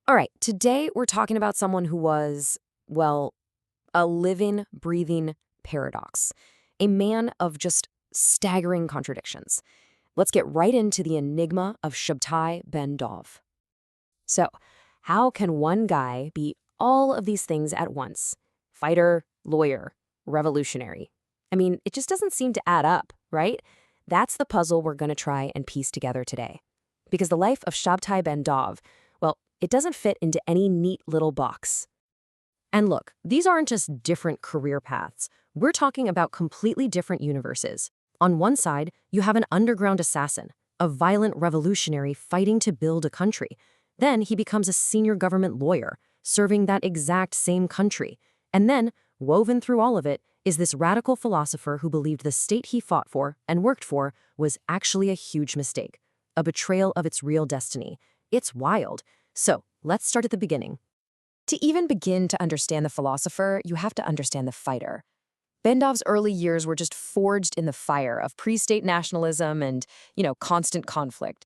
All right, today we're talking about someone who was, well, a living, breathing paradox. A man of just staggering contradictions. Let's get right into the enigma of Shabtai Ben-Dov. So, how can one guy be all of these things at once? Fighter, lawyer, revolutionary. I mean, it just doesn't seem to add up, right? That's the puzzle we're going to try and piece together today. Because the life of Shabtai Ben-Dov, well, it doesn't fit into any neat little box. And look, these aren't just different career paths. We're talking about completely different universes. On one side, you have an underground assassin, a violent revolutionary fighting to build a country. Then he becomes a senior government lawyer, serving that exact same country. And then, woven through all of it, is this radical philosopher who believed the state he fought for and worked for was actually a huge mistake, a betrayal of its real destiny. It's wild. So, let's start at the beginning. To even begin to understand the philosopher, you have to understand the fighter. Ben-Dov's early years were just forged in the fire of pre-state nationalism and, constant conflict.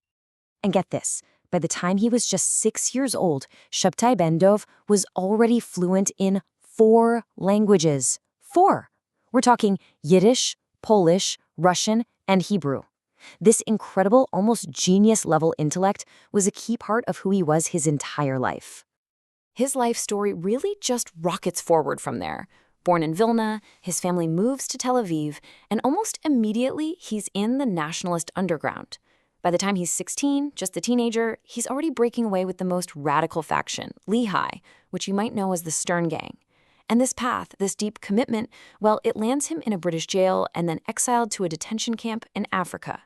And get this, by the time he was just 6 years old, Shabtai Ben-Dov was already fluent in 4 languages. 4! We're talking Yiddish, Polish, Russian, and Hebrew. This incredible, almost genius-level intellect was a key part of who he was his entire life. His life story really just rockets forward from there. Born in Vilna, his family moves to Tel Aviv, and almost immediately he's in the nationalist underground. By the time he's 16, just a teenager, he's already breaking away with the most radical faction, Lehi, which you might know as the Stern Gang. And this path, this deep commitment, well, it lands him in a British jail and then exiled to a detention camp in Africa.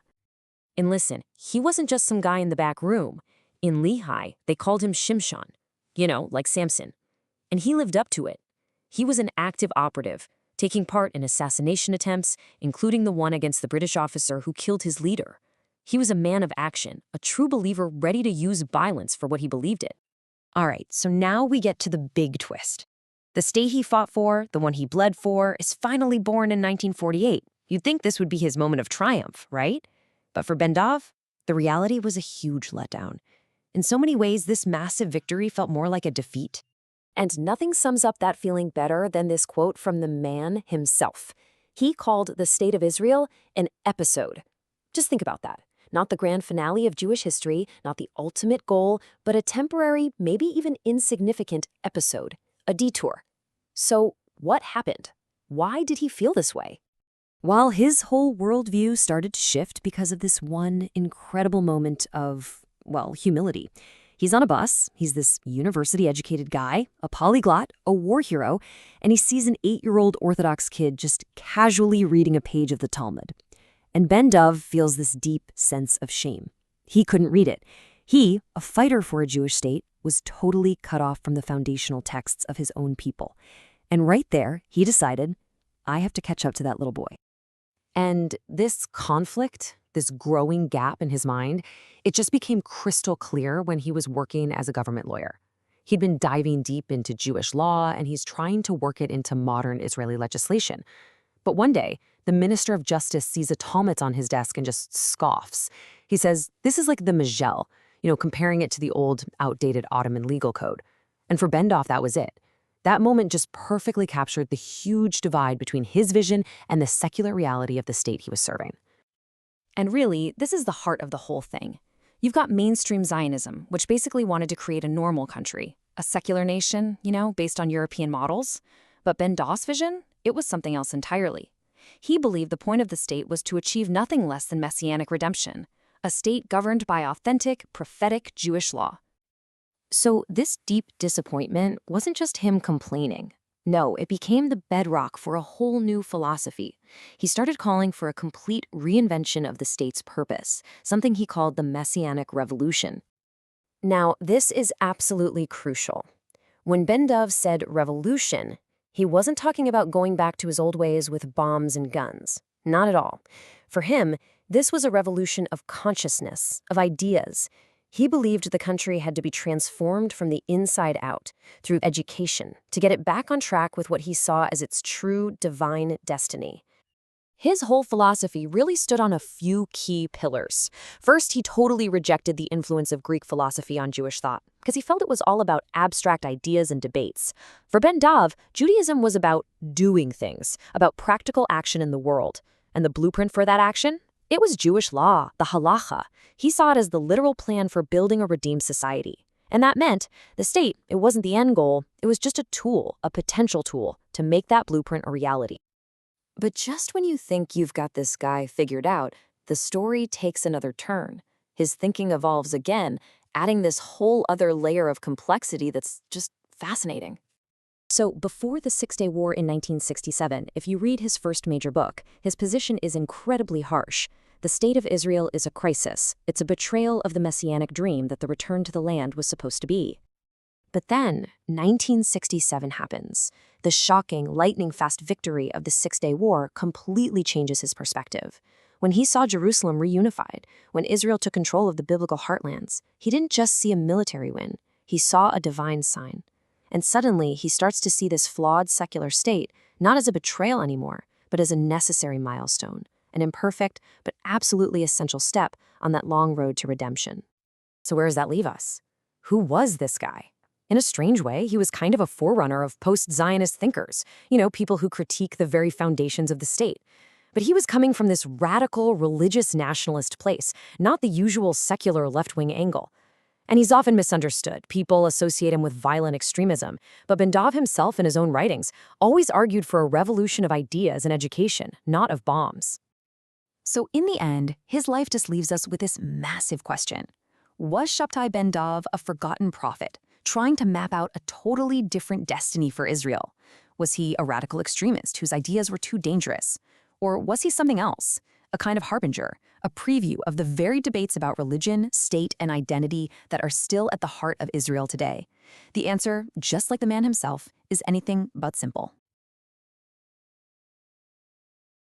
And listen, he wasn't just some guy in the back room. In Lehi, they called him Shimshon, like Samson. And he lived up to it. He was an active operative, taking part in assassination attempts, including the one against the British officer who killed his leader. He was a man of action, a true believer ready to use violence for what he believed in. All right, so now we get to the big twist. The state he fought for, the one he bled for, is finally born in 1948. You'd think this would be his moment of triumph, right? But for Ben-Dov, the reality was a huge letdown. In so many ways, this massive victory felt more like a defeat. And nothing sums up that feeling better than this quote from the man himself. He called the State of Israel an episode. Just think about that. Not the grand finale of Jewish history, not the ultimate goal, but a temporary, maybe even insignificant episode, a detour. So what happened? Why did he feel this way? While his whole worldview started to shift because of this one incredible moment of, humility. He's on a bus, he's this university-educated guy, a polyglot, a war hero, and he sees an 8-year-old Orthodox kid just casually reading a page of the Talmud. And Ben-Dov feels this deep sense of shame. He couldn't read it. He, a fighter for a Jewish state, was totally cut off from the foundational texts of his own people. And right there, he decided, I have to catch up to that little boy. And this conflict, this growing gap in his mind, it just became crystal clear when he was working as a government lawyer. He'd been diving deep into Jewish law, and he's trying to work it into modern Israeli legislation. But one day, the Minister of Justice sees a Talmud on his desk and just scoffs. He says, this is like the Megillah, comparing it to the old, outdated Ottoman legal code. And for Ben-Dov, that was it. That moment just perfectly captured the huge divide between his vision and the secular reality of the state he was serving. And really, this is the heart of the whole thing. You've got mainstream Zionism, which basically wanted to create a normal country, a secular nation, based on European models. But Ben-Dov's vision, it was something else entirely. He believed the point of the state was to achieve nothing less than messianic redemption, a state governed by authentic, prophetic Jewish law. So this deep disappointment wasn't just him complaining. No, it became the bedrock for a whole new philosophy. He started calling for a complete reinvention of the state's purpose, something he called the Messianic Revolution. Now, this is absolutely crucial. When Ben-Dov said revolution, he wasn't talking about going back to his old ways with bombs and guns. Not at all. For him, this was a revolution of consciousness, of ideas. He believed the country had to be transformed from the inside out, through education, to get it back on track with what he saw as its true divine destiny. His whole philosophy really stood on a few key pillars. First, he totally rejected the influence of Greek philosophy on Jewish thought, because he felt it was all about abstract ideas and debates. For Ben-Dov, Judaism was about doing things, about practical action in the world. And the blueprint for that action? It was Jewish law, the halacha. He saw it as the literal plan for building a redeemed society. And that meant the state, it wasn't the end goal, it was just a tool, a potential tool, to make that blueprint a reality. But just when you think you've got this guy figured out, the story takes another turn. His thinking evolves again, adding this whole other layer of complexity that's just fascinating. So before the Six-Day War in 1967, if you read his first major book, his position is incredibly harsh. The state of Israel is a crisis. It's a betrayal of the messianic dream that the return to the land was supposed to be. But then, 1967 happens. The shocking, lightning-fast victory of the Six-Day War completely changes his perspective. When he saw Jerusalem reunified, when Israel took control of the biblical heartlands, he didn't just see a military win. He saw a divine sign. And suddenly, he starts to see this flawed secular state not as a betrayal anymore, but as a necessary milestone, an imperfect but absolutely essential step on that long road to redemption. So where does that leave us? Who was this guy? In a strange way, he was kind of a forerunner of post-Zionist thinkers, people who critique the very foundations of the state. But he was coming from this radical, religious nationalist place, not the usual secular left-wing angle. And he's often misunderstood. People associate him with violent extremism. But Ben-Dov himself, in his own writings, always argued for a revolution of ideas and education, not of bombs. So in the end, his life just leaves us with this massive question. Was Shabtai Ben-Dov a forgotten prophet, trying to map out a totally different destiny for Israel? Was he a radical extremist whose ideas were too dangerous? Or was he something else? A kind of harbinger, a preview of the very debates about religion, state, and identity that are still at the heart of Israel today? The answer, just like the man himself, is anything but simple.